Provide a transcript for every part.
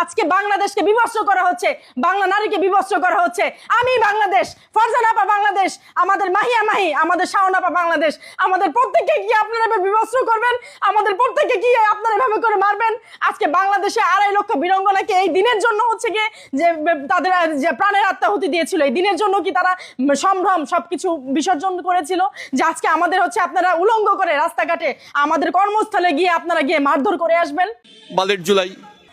আজকে বাংলাদেশকে বিভস্ত করা হচ্ছে, বাংলা নারীকে বিভস্ত করা হচ্ছে। আমি বাংলাদেশ, ফারজানা আপা বাংলাদেশ, আমাদের মাহিয়া মাহি, আমাদের শাওন আপা বাংলাদেশ। আমাদের প্রত্যেককে কি আপনারা এভাবে বিভস্ত করবেন? আমাদের প্রত্যেককে কি আপনারা এভাবে করে মারবেন? আজকে বাংলাদেশে 2.5 লক্ষ বীরাঙ্গনাকে এই দিনের জন্য হচ্ছে গিয়ে যে তাদের যে প্রাণের আত্মাহুতি দিয়েছিল, এই দিনের জন্য কি তারা সম্ভ্রম সবকিছু বিসর্জন করেছিল? যে আজকে আমাদের হচ্ছে আপনারা উলঙ্গ করে রাস্তাঘাটে আমাদের কর্মস্থলে গিয়ে আপনারা গিয়ে মারধর করে আসবেন। বালের জুলাই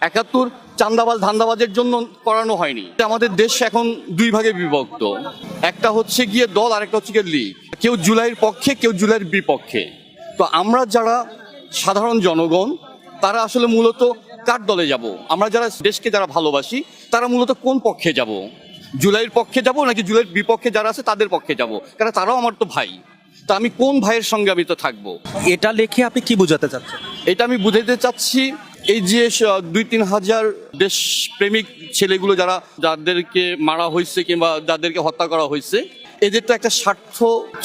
71 চান্দাবাজ ধান্দাবাজের জন্য করানো হয়নি। আমাদের দেশ এখন 2 ভাগে বিভক্ত, একটা হচ্ছে গিয়ে দল, আরেকটা হচ্ছে গিয়ে লীগ। কেউ জুলাইয়ের পক্ষে, কেউ জুলাইয়ের বিপক্ষে। তো আমরা যারা সাধারণ জনগণ, তারা আসলে মূলত কার দলে যাব? আমরা যারা দেশকে যারা ভালোবাসি, তারা মূলত কোন পক্ষে যাব? জুলাইয়ের পক্ষে যাব নাকি জুলাইয়ের বিপক্ষে যারা আছে তাদের পক্ষে যাব? কারণ তারাও আমার তো ভাই। তা আমি কোন ভাইয়ের সঙ্গে আমি তো থাকবো? এটা লিখে আপনি কি বোঝাতে চাচ্ছেন? এটা আমি বুঝাইতে চাচ্ছি, এই যে 2-3 হাজার দেশপ্রেমিক ছেলেগুলো যাদেরকে মারা হয়েছে কিংবা যাদেরকে হত্যা করা হয়েছে, এদের তো একটা স্বার্থ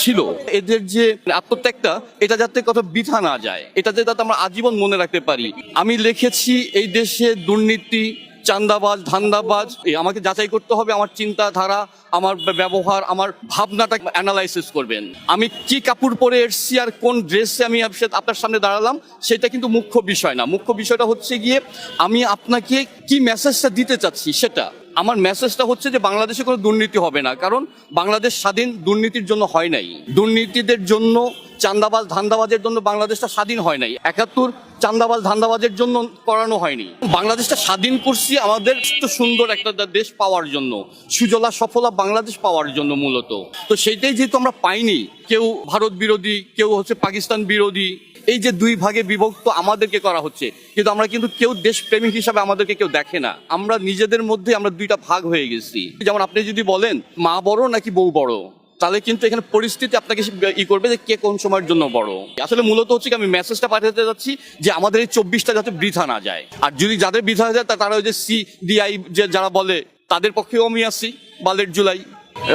ছিল। এদের যে আত্মত্যাগটা, এটা যাতে কত বৃথা না যায়, এটা যাতে আমরা আজীবন মনে রাখতে পারি। আমি লিখেছি এই দেশে দুর্নীতি, চান্দাবাজ, ধান্দাবাজ, আমাকে যাচাই করতে হবে। আমার চিন্তাধারা, আমার ব্যবহার, আমার ভাবনাটা অ্যানালাইসিস করবেন। আমি কি কাপড় পরে এসেছি আর কোন ড্রেসে আমি আপনার সামনে দাঁড়ালাম, সেটা কিন্তু মুখ্য বিষয় না। মুখ্য বিষয়টা হচ্ছে গিয়ে আমি আপনাকে কি মেসেজটা দিতে চাচ্ছি সেটা। আমার মেসেজটা হচ্ছে যে বাংলাদেশে কোনো দুর্নীতি হবে না, কারণ বাংলাদেশ স্বাধীন দুর্নীতির জন্য হয় নাই। দুর্নীতিদের জন্য, চান্দাবাজ ধান্দাবাজের জন্য বাংলাদেশটা স্বাধীন হয় নাই। 71 চান্দাবাজ ধান্দাবাজের জন্য করানো হয়নি। বাংলাদেশটা স্বাধীন করছি আমাদের সুন্দর একটা দেশ পাওয়ার জন্য, সুজলা সফলা বাংলাদেশ পাওয়ার জন্য মূলত। তো সেইটাই যেহেতু আমরা পাইনি, কেউ ভারত বিরোধী, কেউ হচ্ছে পাকিস্তান বিরোধী, এই যে 2 ভাগে বিভক্ত আমাদেরকে করা হচ্ছে, কিন্তু আমরা কিন্তু কেউ দেশপ্রেমিক হিসাবে আমাদেরকে কেউ দেখে না। আমরা নিজেদের মধ্যে আমরা 2টা ভাগ হয়ে গেছি। যেমন আপনি যদি বলেন মা বড় নাকি বউ বড়, তাহলে কিন্তু এখানে পরিস্থিতি আপনাকে করবে যে কে কোন সময়ের জন্য বড়। আসলে মূলত হচ্ছে কি, আমি মেসেজটা পাঠাতে যাচ্ছি যে আমাদের এই 24টা যাতে বৃথা না যায়। আর যদি যাদের বৃথা হয়ে যায় তারা ওই যে CDI যে যারা বলে, তাদের পক্ষেও আমি আছি। বালের জুলাই,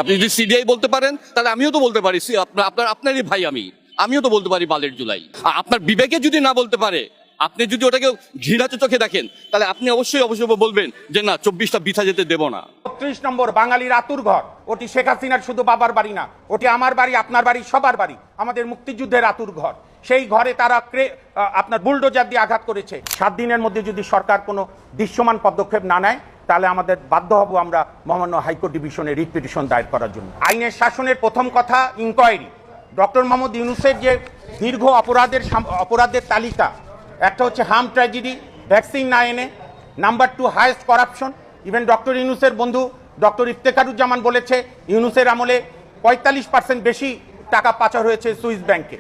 আপনি যদি CDI বলতে পারেন তাহলে আমিও তো বলতে পারি, আপনারই ভাই আমিও তো বলতে পারি বালের জুলাই। আর আপনার বিবেকে যদি না বলতে পারে, আপনি যদি ওটাকে ঘৃণাতে চোখে দেখেন, তাহলে আপনি অবশ্যই বলবেন যে না, 24টা বৃথা যেতে দেব না। ৩৬ নম্বর বাঙালির আতুর ঘর, ওটি শেখ হাসিনার শুধু বাবার বাড়ি না, ওটি আমার বাড়ি, আপনার বাড়ি, সবার বাড়ি, আমাদের মুক্তিযুদ্ধের আতুর ঘর। সেই ঘরে তারা আপনার বুলডোজার দিয়ে আঘাত করেছে। 7 দিনের মধ্যে যদি সরকার কোনো দৃশ্যমান পদক্ষেপ না নেয়, তাহলে আমাদের বাধ্য হব আমরা মহামান্য হাইকোর্ট ডিভিশনে রিট পিটিশন দায়ের করার জন্য। আইনের শাসনের প্রথম কথা ইনকোয়ারি। ডক্টর মোহাম্মদ ইউনূসের যে দীর্ঘ অপরাধের তালিকা, একটা হচ্ছে হার্ম ট্র্যাজেডি, ভ্যাকসিন না এনে, number 2 highest corruption. Even doctor ইউনূসের বন্ধু ডক্টর ইফতেখারুজ্জামান বলেছে ইউনূসের আমলে 45% বেশি টাকা পাচার হয়েছে সুইস ব্যাংকে।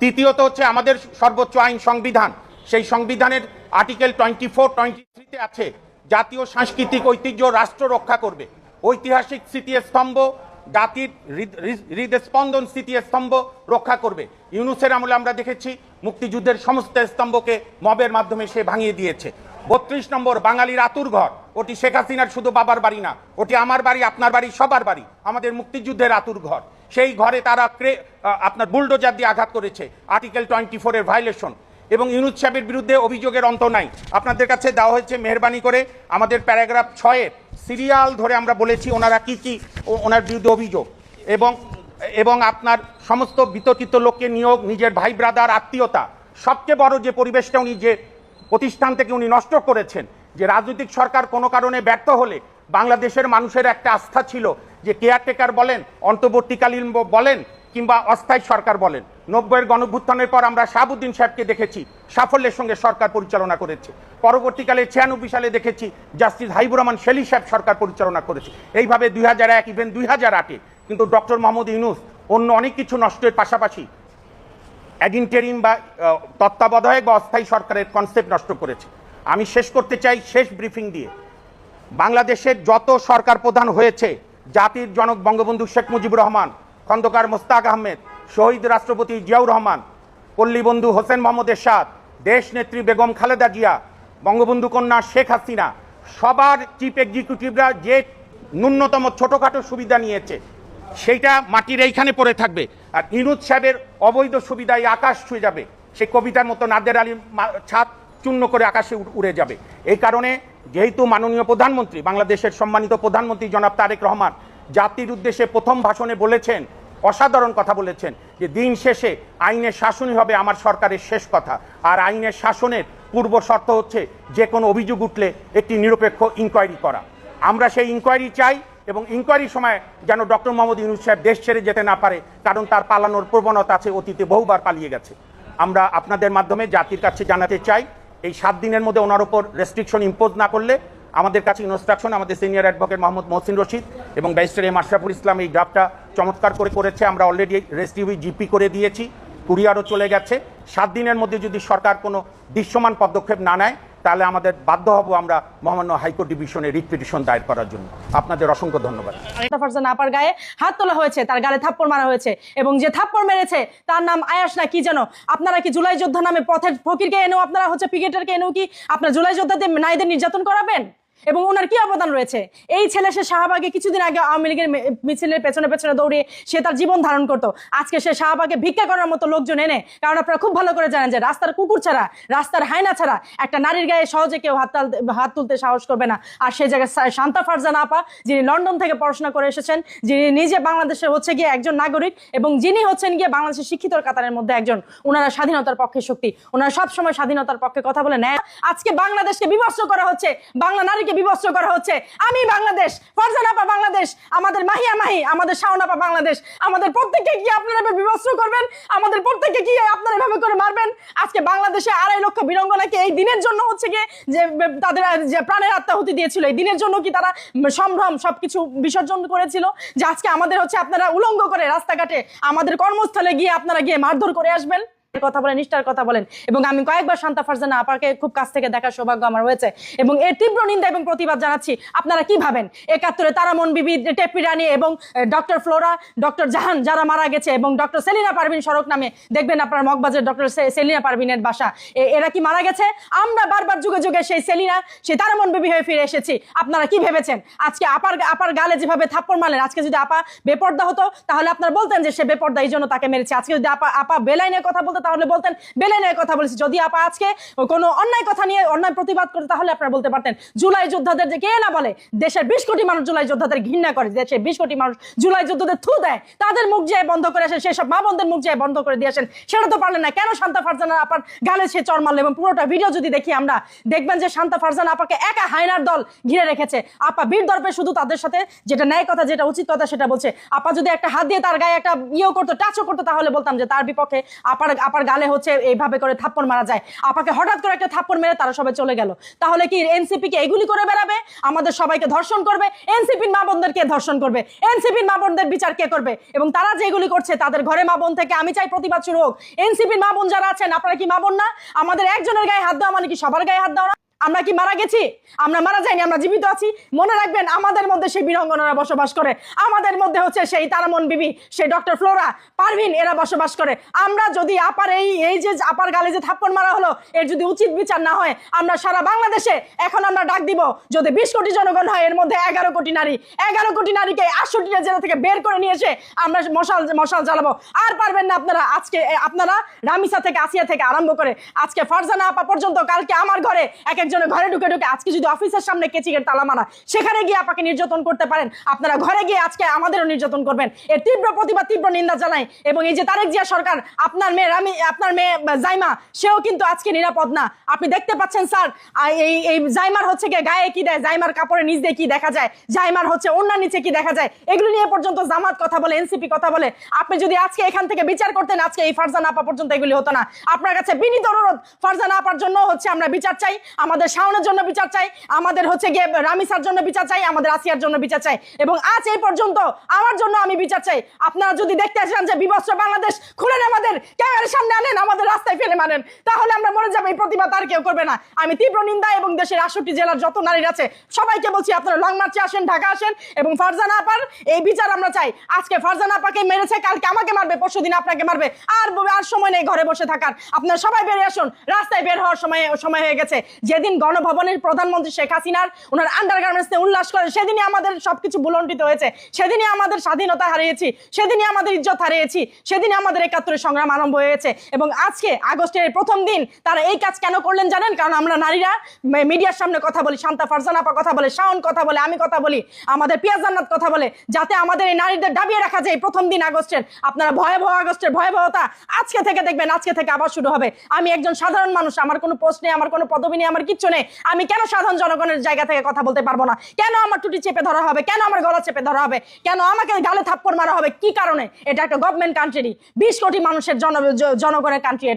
তৃতীয়ত হচ্ছে আমাদের সর্বোচ্চ আইন সংবিধান, সেই সংবিধানের আর্টিকেল 24-23-তে আছে জাতীয় সাংস্কৃতিক ঐতিহ্য রাষ্ট্র রক্ষা করবে, ঐতিহাসিক স্মৃতিস্তম্ভ, জাতির হৃদস্পন্দন স্মৃতিস্তম্ভ রক্ষা করবে। ইউনূসের আমলে আমরা দেখেছি মুক্তিযুদ্ধের সমস্ত স্তম্ভকে মবের মাধ্যমে সে ভাঙিয়ে দিয়েছে। 32 নম্বর বাঙালির আতুর ঘর, ওটি শেখ হাসিনার শুধু বাবার বাড়ি না, ওটি আমার বাড়ি, আপনার বাড়ি, সবার বাড়ি, আমাদের মুক্তিযুদ্ধের আতুর ঘর। সেই ঘরে তারা আপনার বুলডোজার দিয়ে আঘাত করেছে, আর্টিকেল 24-এর ভায়োলেশন। এবং ইউনূস সাহেবের বিরুদ্ধে অভিযোগের অন্ত নাই। আপনাদের কাছে দেওয়া হয়েছে, মেহরবানি করে আমাদের প্যারাগ্রাফ 6-এর সিরিয়াল ধরে আমরা বলেছি ওনারা কি কি ওনার বিরুদ্ধে অভিযোগ, এবং আপনার সমস্ত বিতর্কিত লোককে নিয়োগ, নিজের ভাই ব্রাদার আত্মীয়তা, সবচেয়ে বড় যে পরিবেশটা উনি যে প্রতিষ্ঠান থেকে উনি নষ্ট করেছেন, যে রাজনৈতিক সরকার কোনো কারণে ব্যর্থ হলে বাংলাদেশের মানুষের একটা আস্থা ছিল যে কেয়ারটেকার বলেন, অন্তর্বর্তীকালীন বলেন কিংবা অস্থায়ী সরকার বলেন। 90-এর গণঅভ্যুত্থানের পর আমরা শাহাবুদ্দিন সাহেবকে দেখেছি সাফল্যের সঙ্গে সরকার পরিচালনা করেছে। পরবর্তীকালে 96 সালে দেখেছি জাস্টিস হাবিবুর রহমান শেলী সাহেব সরকার পরিচালনা করেছে। এইভাবে 2001, ইভেন 2008-এ কিন্তু ডক্টর মোহাম্মদ ইউনূস অন্য অনেক কিছু নষ্টের পাশাপাশি অ্যাডিনটেরিম বা তত্ত্বাবধায়ক বা অস্থায়ী সরকারের কনসেপ্ট নষ্ট করেছে। আমি শেষ করতে চাই শেষ ব্রিফিং দিয়ে, বাংলাদেশের যত সরকার প্রধান হয়েছে, জাতির জনক বঙ্গবন্ধু শেখ মুজিবুর রহমান, খন্দকার মোস্তাক আহমেদ, শহীদ রাষ্ট্রপতি জিয়াউর রহমান, পল্লীবন্ধু হোসেন মোহাম্মদ এরশাদ, দেশ নেত্রী বেগম খালেদা জিয়া, বঙ্গবন্ধু কন্যা শেখ হাসিনা, সবার চিফ এক্সিকিউটিভরা যে ন্যূনতম ছোটোখাটো সুবিধা নিয়েছে, সেইটা মাটির এইখানে পড়ে থাকবে। আর ইউনূস সাহেবের অবৈধ সুবিধায় আকাশ ছুঁয়ে যাবে, সেই কবিতার মতো নাদের আলী ছাদ চূর্ণ করে আকাশে উড়ে যাবে। এই কারণে যেহেতু মাননীয় প্রধানমন্ত্রী, বাংলাদেশের সম্মানিত প্রধানমন্ত্রী জনাব তারেক রহমান জাতির উদ্দেশ্যে প্রথম ভাষণে বলেছেন, অসাধারণ কথা বলেছেন, যে দিন শেষে আইনের শাসনই হবে আমার সরকারের শেষ কথা। আর আইনের শাসনের পূর্ব শর্ত হচ্ছে যে কোনো অভিযোগ উঠলে একটি নিরপেক্ষ ইনকোয়ারি করা। আমরা সেই ইনকোয়ারি চাই, এবং ইনকোয়ারির সময় যেন ডক্টর মোহাম্মদ ইউনূস সাহেব দেশ ছেড়ে যেতে না পারে, কারণ তার পালানোর প্রবণতা আছে, অতীতে বহুবার পালিয়ে গেছে। আমরা আপনাদের মাধ্যমে জাতির কাছে জানাতে চাই, এই 7 দিনের মধ্যে ওনার উপর রেস্ট্রিকশন ইম্পোজ না করলে আমাদের কাছে ইনস্ট্রাকশন, আমাদের সিনিয়র অ্যাডভোকেট মোহাম্মদ মহসিন রশিদ এবং ব্যারিস্টার এম আশরাফুল ইসলাম এই ড্রাফটটা চমৎকার করেছে। আমরা অলরেডি রেস্টিউই জিপি করে দিয়েছি, কুরিয়ারও চলে গেছে। 7 দিনের মধ্যে যদি সরকার কোনো দৃশ্যমান পদক্ষেপ না নেয়, তাহলে আমাদের বাধ্য হব আমরা মহামান্য হাইকোর্ট ডিভিশনে রিট পিটিশন দায়ের করার জন্য। আপনাদের অসংখ্য ধন্যবাদ। ফারজানা আপার গায়ে হাত তোলা হয়েছে, তার গালে থাপ্পড় মারা হয়েছে, এবং যে থাপ্পড় মেরেছে তার নাম আয়াস না কি যেন। আপনারা কি জুলাই যোদ্ধা নামে পথের ফকিরকে এনেও, আপনারা হচ্ছে পিকেটারকে এনেও কি আপনারা জুলাই যোদ্ধাদের নারীদের নির্যাতন করাবেন? এবং ওনার কি অবদান রয়েছে? এই ছেলে সে শাহবাগে কিছুদিন আগে আওয়ামী লীগের মিছিলের পেছনে পেছনে দৌড়িয়ে সে তার জীবন ধারণ করতো। আজকে সে শাহবাগে ভিক্ষা করার মতো লোকজন এনে, কারণ আপনারা খুব ভালো করে জানেন যে রাস্তার কুকুর ছাড়া, রাস্তার হায়না ছাড়া একটা নারীর গায়ে সহজে কেউ হাত তুলতে সাহস করবে না। আর সেই জায়গায় শান্তা ফারজানা আপা, যিনি লন্ডন থেকে পড়াশোনা করে এসেছেন, যিনি নিজে বাংলাদেশে হচ্ছে গিয়ে একজন নাগরিক এবং যিনি হচ্ছেন গিয়ে বাংলাদেশের শিক্ষিতর কাতারের মধ্যে একজন, ওনারা স্বাধীনতার পক্ষে শক্তি, ওনারা সবসময় স্বাধীনতার পক্ষে কথা বলে নেয়। আজকে বাংলাদেশকে বিভস্ত করা হচ্ছে, বাংলা নারীকে বিভস্ত করা হচ্ছে। আমি বাংলাদেশ, ফারজানা আপা বাংলাদেশ, আমাদের মাহিয়া মাহি, আমাদের শাওন আপা বাংলাদেশ। আমাদের প্রত্যেককে কি আপনারা বিভস্ত করবেন? আমাদের প্রত্যেককে কি আপনারা এভাবে করে মারবেন? আজকে বাংলাদেশে 2.5 লক্ষ বীরাঙ্গনাকে এই দিনের জন্য হচ্ছে গিয়ে যে তাদের যে প্রাণের আত্মাহুতি দিয়েছিল, এই দিনের জন্য কি তারা সম্ভ্রম সবকিছু বিসর্জন করেছিল? যে আজকে আমাদের হচ্ছে আপনারা উলঙ্গ করে রাস্তাঘাটে আমাদের কর্মস্থলে গিয়ে আপনারা গিয়ে মারধর করে আসবেন? কথা বলেন, নিষ্ঠার কথা বলেন। এবং আমি কয়েকবার শান্তা ফারজানা আপাকে খুব কাছ থেকে দেখার সৌভাগ্য আমার হয়েছে, এবং এর তীব্র নিন্দা এবং প্রতিবাদ জানাচ্ছি। আপনারা কি ভাবেন 71-এ তারামন বিবি, টেপি রানী এবং ডক্টর ফ্লোরা, ডক্টর জাহান যারা মারা গেছে, এবং ডক্টর সেলিনা পারভিন সড়ক নামে দেখবেন আপনার মগবাজের ডক্টর সেলিনা পারভিনের বাসা, এরা কি মারা গেছে? আমরা বারবার যুগে যুগে সেই সেলিনা, সেই তারামন বিবি হয়ে ফিরে এসেছি। আপনারা কি ভেবেছেন আজকে আপার গালে যেভাবে থাপ্পড় মারলেন, আজকে যদি আপা বেপর্দা হতো তাহলে আপনারা বলতেন যে সে বেপর্দা, এই জন্য তাকে মেরেছে। আজকে যদি আপা বেলাইনের কথা বলতে তাহলে বলতেন বেলাইনের কথা বলেছি। যদি আপা আজকে কোনো অন্যায় কথা নিয়ে অন্যায় প্রতিবাদ করতে তাহলে আপনারা বলতে পারতেন জুলাই যোদ্ধাদের, যে কে না বলে দেশের 20 কোটি মানুষ জুলাই যোদ্ধাদের ঘৃণা করে, দেশের 20 কোটি মানুষ জুলাই যোদ্ধাদের থু দেয়, তাদের মুখ যে বন্ধ করে আসেন, সেই সব মা বোনদের মুখ যে বন্ধ করে দিয়ে আসেন, সেটা তো পারলেন না। কেন শান্তা ফারজানা আপার গালে সে চড় মারলো? এবং পুরোটা ভিডিও যদি দেখি আমরা, দেখবেন যে শান্তা ফারজানা আপাকে একা হায়নার দল ঘিরে রেখেছে। আপা বীর দর্পে শুধু তাদের সাথে যেটা ন্যায় কথা, যেটা উচিত কথা সেটা বলছে। আপা যদি একটা হাত দিয়ে তার গায়ে একটা করতো, টাচও করতো, তাহলে বলতাম যে তার বিপক্ষে আপার গালে হচ্ছে এইভাবে করে থাপ্পড় মারা যায়। আপাকে হঠাৎ করে একটা থাপ্পড় মেরে তারা সবাই চলে গেল। তাহলে কি এনসিপি কে এগুলি করে বেড়াবে? আমাদের সবাইকে ধর্ষণ করবে? এনসিপির মা বোনদেরকে ধর্ষণ করবে? এনসিপির মা বোনদের বিচার কে করবে? এবং তারা যেগুলি করছে তাদের ঘরে মা বোন থেকে আমি চাই প্রতিবাদ শুরু হোক। এনসিপির মা বোন যারা আছেন, আপনারা কি মা বোন না? আমাদের একজনের গায়ে হাত দেওয়া মানে কি সবার গায়ে হাত দেওয়া না? আমরা কি মারা গেছি? আমরা মারা যাইনি, আমরা জীবিত আছি। মনে রাখবেন আমাদের মধ্যে সেই বীরাঙ্গনারা বসবাস করে, আমাদের মধ্যে হচ্ছে সেই তারামন বিবি, সেই ডক্টর ফ্লোরা পারভিন, এরা বসবাস করে। আমরা যদি আপার এই যে আপার গালে যে থাপ্পড় মারা হলো, এর যদি উচিত বিচার না হয়, আমরা সারা বাংলাদেশে এখন আমরা ডাক দিব, যদি 20 কোটি জনগণ হয়, এর মধ্যে 11 কোটি নারী, 11 কোটি নারীকে 68টা জেলা থেকে বের করে নিয়ে এসে আমরা মশাল জ্বালাবো। আর পারবেন না আপনারা। আজকে আপনারা রামিসা থেকে, আসিয়া থেকে আরম্ভ করে আজকে ফারজানা আপা পর্যন্ত, কালকে আমার ঘরে এক একজনের ঘরে ঢুকে আজকে যদি অফিসের সামনে কেচিকের তালা মারা, সেখানে গিয়ে আপাকে নির্যাতন করতে পারেন, আপনারা ঘরে গিয়ে আজকে আমাদেরও নির্যাতন করবেন। এর তীব্র প্রতিবাদ, তীব্র নিন্দা জানাই। এবং এই যে তারেক জিয়া সরকার, আপনার মেয়ে জাইমা, সেও কিন্তু আজকে নিরাপদ না। আপনি দেখতে পাচ্ছেন স্যার, এই জাইমার হচ্ছে গিয়ে গায়ে কি দেয়, জাইমার কাপড়ের নিচ দিয়ে কি দেখা যায়, জাইমার হচ্ছে ওড়নার নিচে কি দেখা যায়, এগুলো নিয়ে পর্যন্ত জামাত কথা বলে, এনসিপি কথা বলে। আপনি যদি আজকে এখান থেকে বিচার করতেন, আজকে এই ফারজানা আপা পর্যন্ত এগুলি হতো না। আপনার কাছে বিনীত অনুরোধ, ফারজানা আপার জন্য হচ্ছে আমরা বিচার চাই, আমাদের শাওনের জন্য বিচার চাই, আমাদের হচ্ছে গিয়ে রামিসার জন্য বিচার চাই, আমাদের আসিয়ার জন্য বিচার চাই, এবং আজ এই পর্যন্ত আমার জন্য আমি বিচার চাই। আপনারা যদি দেখতে চান যে বিভস্ত বাংলাদেশ, খুলেন আমাদের ক্যামেরার সামনে আনেন, আমাদের রাস্তায় ফেলে মারেন, তাহলে আমরা মরে যাবো। এই প্রতিবাদ আর কেউ করবে না। আমি তীব্র নিন্দা, এবং দেশের 68 জেলার যত নারীর আছে সবাইকে বলছি, আপনারা লং মার্চে আসেন, ঢাকা আসেন, এবং ফারজানা আপার এই বিচার আমরা চাই। আজকে ফারজানা আপাকে মেরেছে, কালকে আমাকে মারবে, পরশুদিন আপনাকে মারবে। আর সময় নেই ঘরে বসে থাকার। আপনারা সবাই বেরিয়ে আসুন, রাস্তায় বের হওয়ার সময় হয়ে গেছে। যেদিন যেদিন গণভবনের প্রধানমন্ত্রী শেখ হাসিনার ওনার আন্ডারগার্মেন্টসে উল্লাস করে, সেদিনই আমাদের সবকিছু ভুলণ্ঠিত হয়েছে, সেদিনই আমাদের স্বাধীনতা হারিয়েছি, সেদিনই আমাদের ইজ্জত হারিয়েছি, সেদিনই আমাদের ৭১ সংগ্রাম আরম্ভ হয়েছে। এবং আজকে আগস্টের প্রথম দিন তারা এই কাজ কেন করলেন জানেন? কারণ আমরা নারীরা মিডিয়ার সামনে কথা বলি, শান্তা ফারজানা আপা কথা বলে, শাওন কথা বলে, আমি কথা বলি, আমাদের পিয়াজ জান্নাত কথা বলে, যাতে আমাদের এই নারীদের দাবিয়ে রাখা যায় প্রথম দিন আগস্টের। আপনারা ভয়াবহ আগস্টের ভয়াবহতা আজকে থেকে দেখবেন, আজকে থেকে আবার শুরু হবে। আমি একজন সাধারণ মানুষ, আমার কোনো পোস্ট নেই, আমার কোনো পদবি নেই, আমার কিচ্ছু নেই। আমি কেন সাধারণ জনগণের জায়গা থেকে কথা বলতে পারবো না? কেন আমার টুটি চেপে ধরা হবে? কেন আমার গলা চেপে ধরা হবে? কেন আমাকে গালে থাপ্পড় মারা হবে? কি কারণে? এটা একটা গভর্নমেন্ট কান্ট্রি, 20 কোটি মানুষের জনগণের কান্ট্রি।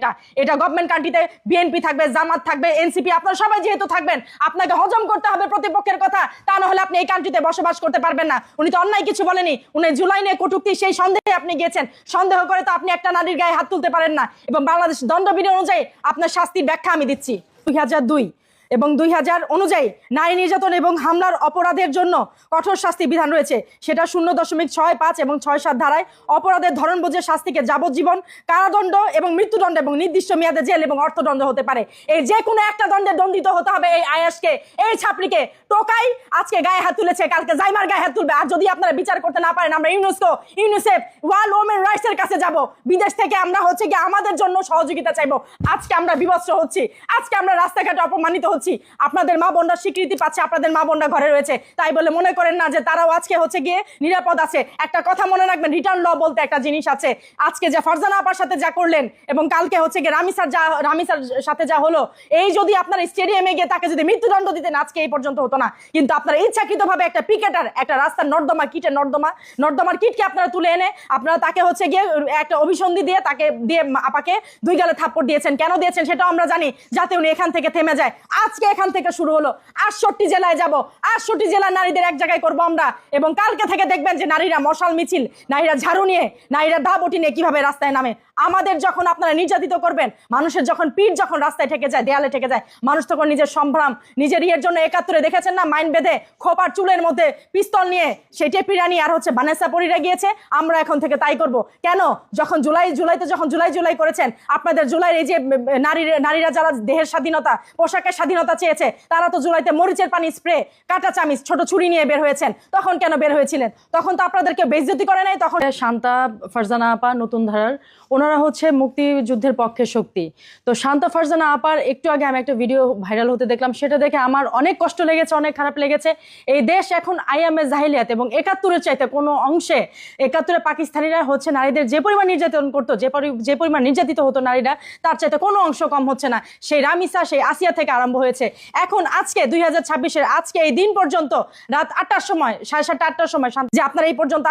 এটা গভর্নমেন্ট কান্ট্রিতে বিএনপি থাকবে, জামাত থাকবে, এনসিপি, আপনারা সবাই যেহেতু থাকবেন, আপনাকে হজম করতে হবে প্রতিপক্ষের কথা, তা না হলে আপনি এই কান্ট্রিতে বসবাস করতে পারবেন না। উনি তো অন্যায় কিছু বলেনি, উনি জুলাই নিয়ে কটূক্তি, সেই সন্দেহে আপনি গিয়েছেন। সন্দেহ করে তো আপনি একটা নারীর গায়ে হাত তুলতে পারেন না। এবং বাংলাদেশ দণ্ডবিধি অনুযায়ী আপনার শাস্তির ব্যাখ্যা আমি দিচ্ছি। 2002 এবং 2000 অনুযায়ী নারী নির্যাতন এবং হামলার অপরাধের জন্য কঠোর শাস্তি বিধান রয়েছে। সেটা 0.65 এবং 6.7 ধারায় অপরাধের ধরন বুঝে শাস্তিকে যাবজ্জীবন কারাদণ্ড এবং মৃত্যুদণ্ড এবং নির্দিষ্ট মেয়াদে জেল এবং অর্থদণ্ড হতে পারে। এই যে কোনো একটা দণ্ডে দণ্ডিত হতে হবে এই আয়াসকে, এই ছাপড়িকে। টোকাই আজকে গায়ে হাত তুলেছে, কালকে জাইমার গায়ে হাত তুলবে। আর যদি আপনারা বিচার করতে না পারেন, আমরা UNESCO, UNICEF, world women rights এর কাছে যাব। বিদেশ থেকে আমরা হচ্ছে কি আমাদের জন্য সহযোগিতা চাইবো। আজকে আমরা বিভৎস হচ্ছি, আজকে আমরা রাস্তাঘাটে অপমানিত হচ্ছি। আপনাদের মা বোনরা স্বীকৃতি পাচ্ছে, আপনাদের মা বোনরা ঘরে রয়েছে, তাই বলে মনে করেন না যে তারাও আজকে হচ্ছে গিয়ে নিরাপদ আছে। একটা কথা মনে রাখবেন, রিটার্ন ল বলতে একটা জিনিস আছে। আজকে যে ফারজানা আপার সাথে যা করলেন এবং কালকে হচ্ছে গিয়ে রামিসার সাথে যা হলো, এই যদি আপনারা স্টেডিয়ামে গিয়ে তাকে যদি মৃত্যুদণ্ড দিতেন, আজকে এই পর্যন্ত হতো না। কিন্তু আপনারা ইচ্ছাকৃতভাবে একটা পিকেটার, একটা রাস্তার নর্দমার কিটকে আপনারা তুলে এনে আপনারা তাকে হচ্ছে গিয়ে একটা অভিসন্ধি দিয়ে তাকে দিয়ে আপাকে 2 গালে থাপ্পড় দিয়েছেন। কেন দিয়েছেন সেটাও আমরা জানি, যাতে উনি এখান থেকে থেমে যায়। আজকে এখান থেকে শুরু হলো, 68 জেলায় যাব, 68 জেলার নারীদের এক জায়গায় করবো আমরা। এবং কালকে থেকে দেখবেন যে নারীরা মশাল মিছিল, নারীরা ঝাড়ু নিয়ে, নারীরা দাবটি নিয়ে কিভাবে রাস্তায় নামে। আমাদের যখন আপনারা নির্যাতিত করবেন, মানুষের যখন পিঠ যখন রাস্তায় ঠেকে যায়, দেয়ালে ঠেকে যায়, মানুষ তখন নিজের সম্ভ্রম, নিজের ইয়ের জন্য ৭১ দেখেছেন না, মাইন্ড বেঁধে খোপার চুলের মধ্যে পিস্তল নিয়ে সেই টেপিরানি আর হচ্ছে ভানেসা পরিরা গিয়েছে। আমরা এখন থেকে তাই করব। কেন? যখন জুলাইতে যখন জুলাই করেছেন, আপনাদের জুলাইয়ের এই যে নারীরা যারা দেহের স্বাধীনতা, পোশাকের স্বাধীনতা চেয়েছে, তারা তো জুলাইতে মরিচের পানি স্প্রে, কাঁটা চামিচ, ছোট ছুরি নিয়ে বের হয়েছেন। তখন কেন বের হয়েছিলেন? তখন তো আপনাদেরকে বেইজ্জতি করে নাই। তখন শান্তা ফারজানা আপা নতুন ধারার, ওনারা হচ্ছে মুক্তিযুদ্ধের পক্ষে শক্তি। তো শান্তা ফারজানা আপার একটু আগে আমি একটা ভিডিও ভাইরাল হতে দেখলাম, সেটা দেখে আমার অনেক কষ্ট লেগেছে, অনেক খারাপ লেগেছে। এই দেশ এখন আইএমএ জাহিলিয়াত এবং ৭১-এর চাইতে কোনো অংশে, ৭১-এ পাকিস্তানিরা হচ্ছে নারীদের যে পরিমাণ নির্যাতন করতো, যে পরিমাণ নির্যাতিত হতো নারীরা, তার চাইতে কোনো অংশ কম হচ্ছে না। সেই রামিসা, সেই আসিয়া থেকে আরম্ভ হয়েছে। এখন আজকে 2026-এর আজকে এই দিন পর্যন্ত রাত 8টার সময়, 7:30 8টার সময় যে আপনারা এই পর্যন্ত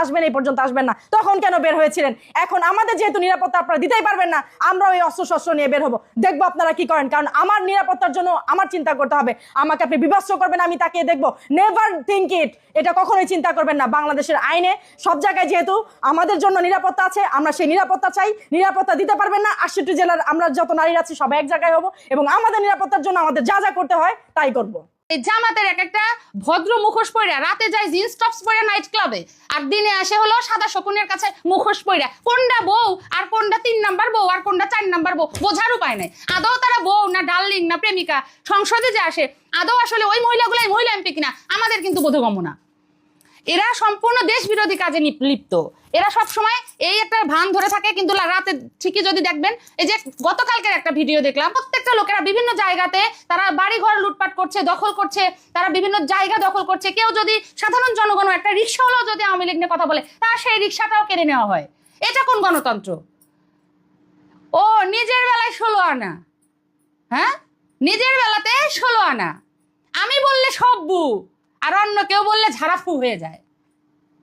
আসবেন না, তখন কেন বের হয়েছিলেন? এখন আমাদের যেহেতু নিরাপত্তা আপনারা দিতেই পারবেন না, আমরা ওই অস্ত্র নিয়ে বের হবো, দেখবো আপনারা কি করেন। কারণ আমার নিরাপত্তার জন্য আমার চিন্তা করতে হবে। আমাকে আপনি বিভৎস করবেন, আমি তাকিয়ে দেখবো, নেভার থিঙ্ক ইট। এটা কখনোই চিন্তা করবেন না। বাংলাদেশের আইনে সব জায়গায় যেহেতু আমাদের জন্য নিরাপত্তা আছে, আমরা সেই নিরাপত্তা চাই। নিরাপত্তা দিতে পারবেন না, 68 জেলার আমরা যত নারীরা আছি সবাই এক জায়গায় হবো এবং আমাদের নিরাপত্তার জন্য আমাদের যা যা করতে হয় তাই করবো। এই জামাতের একটা ভদ্র মুখোশ পইরা রাতে যায় জিন্স টপস পইরা নাইট ক্লাবে, আর দিনে আসে হলো সাদা শকুনের কাছে মুখোশ পইরা। কোনটা বউ আর কোনটা 3 নাম্বার বউ আর কোনটা 4 নাম্বার বউ বোঝার উপায় নাই। আদৌ তারা বউ না ডার্লিং না প্রেমিকা? সংসদে যে আসে আদৌ আসলে ওই মহিলাগুলাই মহিলা এমপি কিনা আমাদের কিন্তু বোধগম্য না। এরা সম্পূর্ণ দেশ বিরোধী কাজে লিপ্ত। এরা সব সময় এই একটা ভান ধরে থাকে, কিন্তু রাতে ঠিকই যদি দেখবেন, এই যে গতকালকের একটা ভিডিও দেখলাম, প্রত্যেকটা লোকেরা বিভিন্ন জায়গাতে তারা বাড়ি ঘর লুটপাট করছে, দখল করছে, তারা বিভিন্ন জায়গা দখল করছে। কেউ যদি সাধারণ জনগণ একটা রিক্সা হলেও যদি আওয়ামী লীগ নিয়ে কথা বলে, তার সেই রিক্সাটাও কেড়ে নেওয়া হয়। এটা কোন গণতন্ত্র? ও নিজের বেলায় 16 আনা, হ্যাঁ, নিজের বেলাতে 16 আনা। আমি বললে সব্বু, আর অন্য কেউ বললে ঝাড়াফু হয়ে যায়,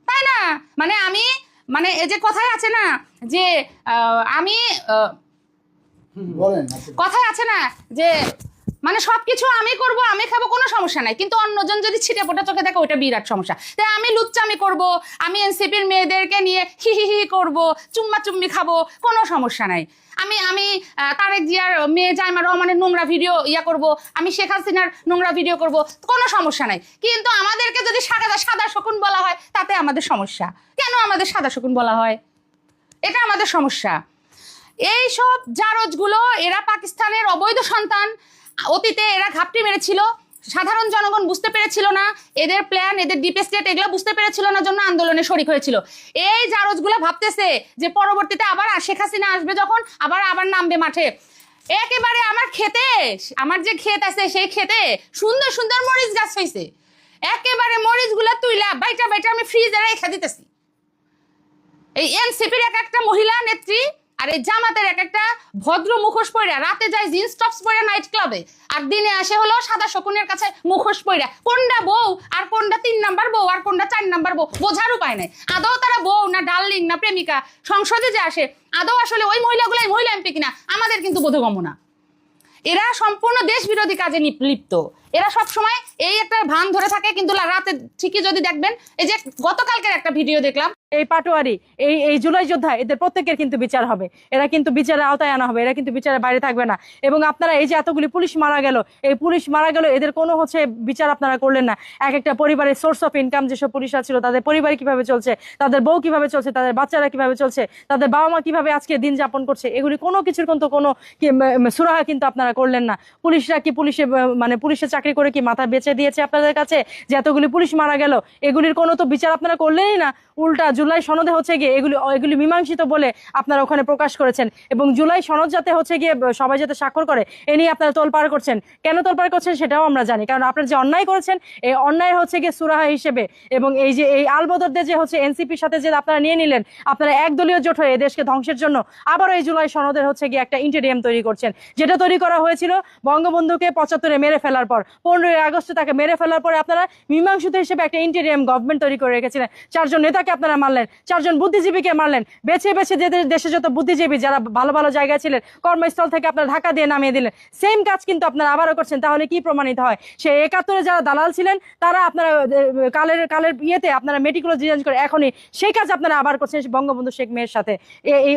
তাই না? মানে এই যে কথায় আছে না যে কথায় আছে না যে মানে সবকিছু আমি করব, আমি খাবো, কোনো সমস্যা নাই, কিন্তু অন্যজন যদি ছিটে ফোটা চোখে দেখে ওইটা বিরাট সমস্যা। তাই আমি লুচ্চামি করব, আমি এনসিপির মেয়েদেরকে নিয়ে হি করব, চুম্মি খাবো, কোনো সমস্যা নাই। আমি তারেক জিয়ার মেয়ে জাইমা রহমানের নোংরা ভিডিও করব, আমি শেখ হাসিনার নোংরা ভিডিও করব, কোনো সমস্যা নাই। কিন্তু আমাদেরকে যদি সাদা শকুন বলা হয়, তাতে আমাদের সমস্যা। কেন আমাদের সাদা শকুন বলা হয়? এটা আমাদের সমস্যা। এই সব জারজগুলো, এরা পাকিস্তানের অবৈধ সন্তান। অতীতে এরা ঘাপটি মেরেছিল, সাধারণ জনগণ বুঝতে পেরেছিল না এদের প্ল্যান, এদের ডিপ স্টেট এগুলো বুঝতে পেরেছিল না, জন্য আন্দোলনে শরিক হয়েছিল। এই জারজগুলো ভাবতেছে যে পরবর্তীতে আবার শেখ হাসিনা আসবে যখন আবার নামবে মাঠে। একেবারে আমার ক্ষেতে, আমার যে ক্ষেত আছে সেই ক্ষেতে সুন্দর সুন্দর মরিচ গাছ হয়েছে, একেবারে মরিচ গুলা তুইলা বাইটা আমি ফ্রিজে রেখে দিতেছি। এই এনসিপির এক একটা মহিলা নেত্রী আর এই জামাতের এক একটা ভদ্র মুখোশ পইরা রাতে যায় জিন্স টপস পইরা নাইট ক্লাবে, আর দিনে আসে হলো সাদা শকুনের কাছে মুখোশ পইরা। কোনটা বউ আর কোনটা 3 নাম্বার বউ আর কোনটা 4 নাম্বার বউ বোঝার উপায় নাই। আদৌ তারা বউ না ডার্লিং না প্রেমিকা, সংসদে যে আসে আদৌ আসলে ওই মহিলাগুলাই মহিলা এমপি কিনা আমাদের কিন্তু বোধগম্য না। এরা সম্পূর্ণ দেশ বিরোধী কাজে লিপ্ত। এরা সব সময় এই একটা ভান ধরে থাকে, কিন্তু রাতে ঠিকই যদি দেখবেন, এই যে গতকালকের একটা ভিডিও দেখলাম, এই পাটোয়ারি, এই জুলাই যোদ্ধা, এদের প্রত্যেকের কিন্তু বিচার হবে। এরা কিন্তু বিচারের আওতায় আনা হবে, এরা কিন্তু বিচারের বাইরে থাকবে না। এবং আপনারা এই যে এতগুলি পুলিশ মারা গেল, এই পুলিশ মারা গেল, এদের কোনো বিচার আপনারা করলেন না। এক একটা পরিবারের সোর্স অফ ইনকাম যেসব পুলিশরা ছিল, তাদের পরিবার কিভাবে চলছে, তাদের বউ কিভাবে চলছে, তাদের বাচ্চারা কিভাবে চলছে, তাদের বাবা মা কিভাবে আজকে দিন যাপন করছে, এগুলি কোনো কিছুর কিন্তু কোনো সুরাহা কিন্তু আপনারা করলেন না। পুলিশরা কি পুলিশের চাকরি করে কি মাথা বেঁচে দিয়েছে আপনাদের কাছে যে এতগুলি পুলিশ মারা গেল? এগুলির কোনো তো বিচার আপনারা করলেনই না। উল্টা জুলাই সনদে হচ্ছে গিয়ে এগুলি মীমাংসিত বলে আপনারা ওখানে প্রকাশ করেছেন, এবং জুলাই সনদ যাতে হচ্ছে গিয়ে সবাই যাতে স্বাক্ষর করে এ নিয়ে আপনারা তোলপাড় করছেন। কেন তোলপাড় করছেন সেটাও আমরা জানি, কারণ আপনারা যে অন্যায় করেছেন এই অন্যায় হচ্ছে গিয়ে সুরাহা হিসেবে, এবং এই যে এই আলবদরদের যে হচ্ছে এনসিপির সাথে যে আপনারা নিয়ে নিলেন, আপনারা একদলীয় জোট হয়ে দেশকে ধ্বংসের জন্য আবার এই জুলাই সনদের হচ্ছে গিয়ে একটা ইন্টেরিয়াম তৈরি করছেন, যেটা তৈরি করা হয়েছিল বঙ্গবন্ধুকে 75-এ মেরে ফেলার পর, 15ই আগস্টে তাকে মেরে ফেলার পরে আপনারা মীমাংসিত হিসেবে একটা ইন্টেরিয়াম গভর্নমেন্ট তৈরি করে রেখেছিলেন। 4 জন নেতাকে আপনারা মারলেন, 4 জন বুদ্ধিজীবীকে মারলেন, বেছে বেছে যে দেশে যত বুদ্ধিজীবী যারা ভালো ভালো জায়গায় ছিলেন কর্মস্থল থেকে আপনারা ঢাকা দিয়ে নামিয়ে দিলেন। সেম কাজ কিন্তু আপনারা আবারও করছেন। তাহলে কি প্রমাণিত হয়? সে 71-এ যারা দালাল ছিলেন তারা আপনারা কালের ইয়েতে আপনারা মেটিকুলাস ডিজাইন করে এখনই সেই কাজ আপনারা আবার করছেন বঙ্গবন্ধু শেখ মেয়ের সাথে।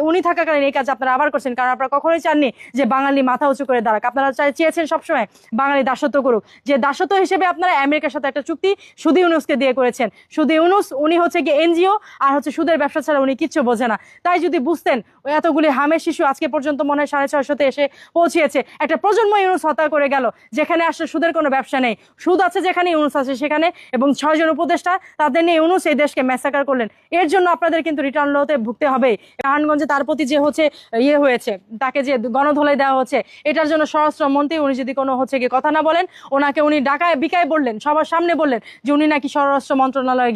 উনি থাকাকালীন এই কাজ আপনারা আবার করছেন, কারণ আপনারা কখনোই চাননি যে বাঙালি মাথা উঁচু করে দাঁড়াক। আপনারা চেয়েছেন সবসময় বাঙালি দাসত্ব করুক। যে দাসত্ব হিসেবে আপনারা আমেরিকার সাথে একটা চুক্তি সুদি ইউনুসকে দিয়ে করেছেন। সুদি ইউনুস উনি হচ্ছে গিয়ে এনজিও, আর হচ্ছে সুদের ব্যবসা ছাড়া উনি কিচ্ছু বোঝে না। তাই যদি বুঝতেন, এতগুলি হামের শিশু আজকে পর্যন্ত মনে হয় 650-তে এসে পৌঁছিয়েছে। একটা প্রজন্ম ইউনুস হত্যা করে গেল, যেখানে আসলে সুদের কোনো ব্যবসা নেই, সুদ আছে যেখানে, ইউনুস আছে সেখানে, এবং 6 জন উপদেষ্টা তাদের নিয়ে ইউনুস এই দেশকে ম্যাসাকার করলেন। এর জন্য আপনাদের কিন্তু রিটার্ন লতে ভুগতে হবে। নারায়ণগঞ্জে তার প্রতি যে হচ্ছে হয়েছে, তাকে যে গণধোলাই দেওয়া হচ্ছে, এটার জন্য স্বরাষ্ট্রমন্ত্রী উনি যদি কোনো হচ্ছে গিয়ে কথা না বলেন, ওনাকে উনি ডাকায় বিকায় বললেন, সবার সামনে বললেন যে উনি নাকি স্বরাষ্ট্র মন্ত্রণালয়ে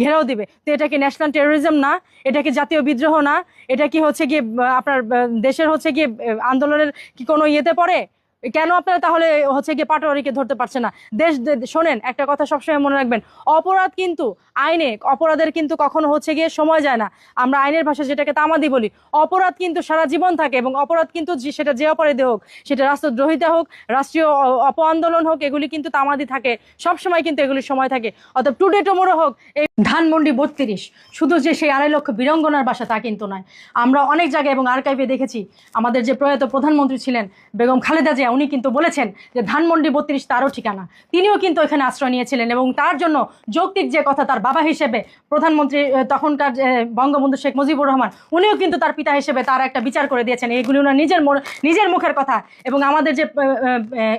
ঘেরাও দিবে। তো এটা কি ন্যাশনাল টেরোরিজম না? এটা কি জাতীয় বিদ্রোহ না? এটা কি হচ্ছে গিয়ে আপনার দেশের হচ্ছে গিয়ে আন্দোলনের কি কোনো ইয়েতে পড়ে? কেন আপনারা তাহলে হচ্ছে গিয়ে পাটোয়ারিকে ধরতে পারছে না? শোনেন, একটা কথা সবসময় মনে রাখবেন, অপরাধ কিন্তু আইনে, অপরাধের কিন্তু কখনো হচ্ছে গিয়ে সময় যায় না। আমরা আইনের ভাষায় যেটাকে তামাদি বলি, অপরাধ কিন্তু সারা জীবন থাকে, এবং অপরাধ কিন্তু সেটা যে অপরাধে হোক, সেটা রাষ্ট্রদ্রোহিতা হোক, রাষ্ট্রীয় অপ আন্দোলন হোক, এগুলি কিন্তু তামাদি থাকে সবসময়, কিন্তু এগুলির সময় থাকে। অর্থাৎ টুডে টুমোরো হোক। এই ধানমন্ডি 32 শুধু যে সেই 2.5 লক্ষ বীরঙ্গনার বাসা তা কিন্তু নয়। আমরা অনেক জায়গায় এবং আর্কাইভে দেখেছি, আমাদের যে প্রয়াত প্রধানমন্ত্রী ছিলেন বেগম খালেদা জিয়া, উনি কিন্তু বলেছেন যে ধানমন্ডি 32 তারও ঠিকানা। তিনিও কিন্তু এখানে আশ্রয় নিয়েছিলেন, এবং তার জন্য যৌক্তিক যে কথা, তার বাবা হিসেবে প্রধানমন্ত্রী তখনকার বঙ্গবন্ধু শেখ মুজিবুর রহমান, উনিও কিন্তু তার পিতা হিসেবে তার একটা বিচার করে দিয়েছেন। এগুলি ওনার নিজের মুখের কথা। এবং আমাদের যে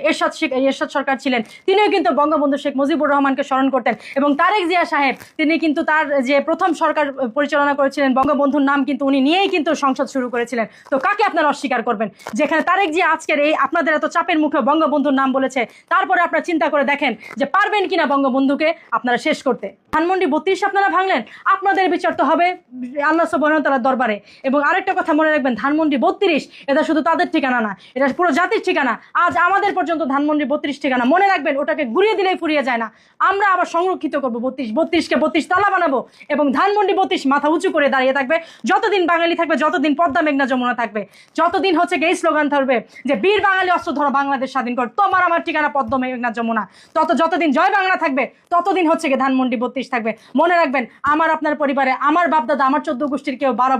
এরশাদ সরকার ছিলেন, তিনিও কিন্তু বঙ্গবন্ধু শেখ মুজিবুর রহমানকে স্মরণ করতেন। এবং তারেক জিয়া সাহেব, তিনি কিন্তু তার যে প্রথম সরকার পরিচালনা করেছিলেন, বঙ্গবন্ধুর নাম কিন্তু উনি নিয়েই কিন্তু সংসদ শুরু করেছিলেন। তো কাকে আপনারা অস্বীকার করবেন? যেখানে তারেক জিয়া আজকের এই আপনাদের এত চাপের মুখে বঙ্গবন্ধুর নাম বলেছে, তারপরে আপনারা চিন্তা করে দেখেন যে পারবেন কিনা বঙ্গবন্ধুকে আপনারা শেষ করতে। ধানমন্ডি 32 আপনারা ভাঙলেন, আপনাদের বিচার তো হবে আল্লাহ সুবহানাহু ওয়া তাআলার দরবারে। এবং আরেকটা কথা মনে রাখবেন, ধানমন্ডি 32 এটা শুধু তাদের ঠিকানা না, এটা পুরো জাতির ঠিকানা। আজ আমাদের পর্যন্ত ধানমন্ডি 32 ঠিকানা। মনে রাখবেন, ওটাকে ঘুরিয়ে দিলেই ফুরিয়ে যায় না। আমরা আবার সংরক্ষিত করবো 32কে 32 তালা বানাবো, এবং ধানমন্ডি 32 মাথা উঁচু করে দাঁড়িয়ে থাকবে। যতদিন বাঙালি থাকবে, যতদিন পদ্মা মেঘনা যমুনা থাকবে, যতদিন হচ্ছে এই স্লোগান থাকবে যে বীর বাঙালি অস্ত্র ধরো বাংলাদেশ স্বাধীন কর, তোমার আমার ঠিকানা পদ্মা মেঘনা যমুনা। যতদিন জয় বাংলা থাকবে, ততদিন হচ্ছে ধানমন্ডি 32 থাকবে। মনে রাখবেন, আমার আপনার পরিবারে আমার বাপদাদা, আমার 14 গোষ্ঠীর কেউ 14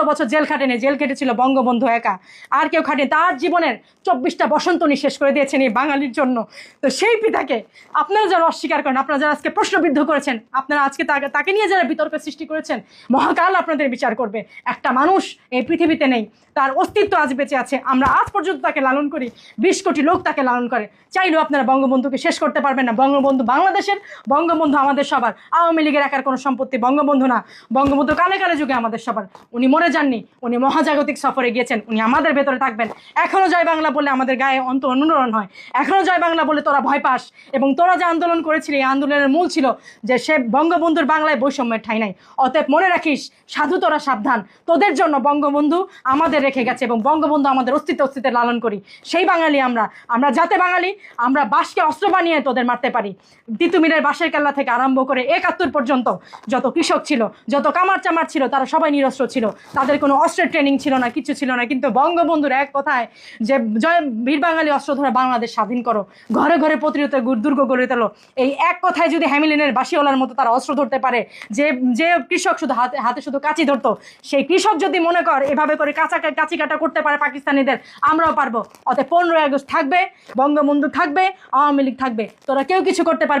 বছর জেল খাটেনি। জেল কেটেছিল বঙ্গবন্ধু একা, আর কেউ খাটেনি। তার জীবনের 24টা বসন্ত উনি শেষ করে দিয়েছেন এই বাঙালির জন্য। তো সেই পিতাকে আপনারা যারা অস্বীকার করেন, আপনারা যারা আজকে প্রশ্নবিদ্ধ করেছেন, আপনারা আজকে তাকে নিয়ে যারা বিতর্ক সৃষ্টি করেছেন, মহাকাল আপনাদের বিচার করবে। একটা মানুষ এই পৃথিবীতে নেই, তার অস্তিত্ব আজ বেঁচে আছে। আমরা আজ পর্যন্ত তাকে লালন করি। করি, 20 কোটি লোক তাকে লালন করে। চাইলেও আপনারা বঙ্গবন্ধুকে শেষ করতে পারবেন না। বঙ্গবন্ধু বাংলাদেশের, বঙ্গবন্ধু আমাদের সবার। আওয়ামী লীগের একার কোনো সম্পত্তি বঙ্গবন্ধু না। বঙ্গবন্ধু কালে কালে যুগে আমাদের সবার। উনি মরে যাননি, উনি মহাজাগতিক সফরে গিয়েছেন, উনি আমাদের ভেতরে থাকবেন। এখনো জয় বাংলা বলে আমাদের গায়ে অনুরণ হয়, এখনো জয় বাংলা বলে তোরা ভয় পাস। এবং তোরা যে আন্দোলন করেছিলি, এই আন্দোলনের মূল ছিল যে সে বঙ্গবন্ধুর বাংলায় বৈষম্যের ঠাঁই নাই। অতএব মনে রাখিস, সাধু তোরা সাবধান, তোদের জন্য বঙ্গবন্ধু আমাদের রেখে গেছে এবং বঙ্গবন্ধু আমাদের অস্তিত্বে লালন করি। সেই বাঙালি আমরা যাতে বাঙালি, আমরা বাঁশকে অস্ত্র বানিয়ে তোদের মারতে পারি। তিতুমিরের বাঁশের কেল্লা থেকে আরম্ভ করে 71 পর্যন্ত যত কৃষক ছিল, যত কামার চামার ছিল, তারা সবাই নিরস্ত্র ছিল, তাদের কোনো অস্ত্রের ট্রেনিং ছিল না, কিছু ছিল না। কিন্তু বঙ্গবন্ধুর এক কথায় যে জয় বীর বাঙালি অস্ত্র ধরে বাংলাদেশ স্বাধীন করো, ঘরে ঘরে প্রতিরোধ দুর্গ গড়ে তোলো, এই এক কথায় যদি হ্যামিলিনের বাসিওয়ালার মতো তারা অস্ত্র ধরতে পারে, যে কৃষক শুধু হাতে শুধু কাঁচি ধরতো, সেই কৃষক যদি মনে কর এভাবে করে কাঁচি কাটা করতে পারে পাকিস্তানিদের, আমরাও পারবো। অতএব 15ই আগস্ট থাকবে, বঙ্গবন্ধু থাকবে, আওয়ামী লীগ থাকবে, তোরা কেউ কিছু করতে পারবে।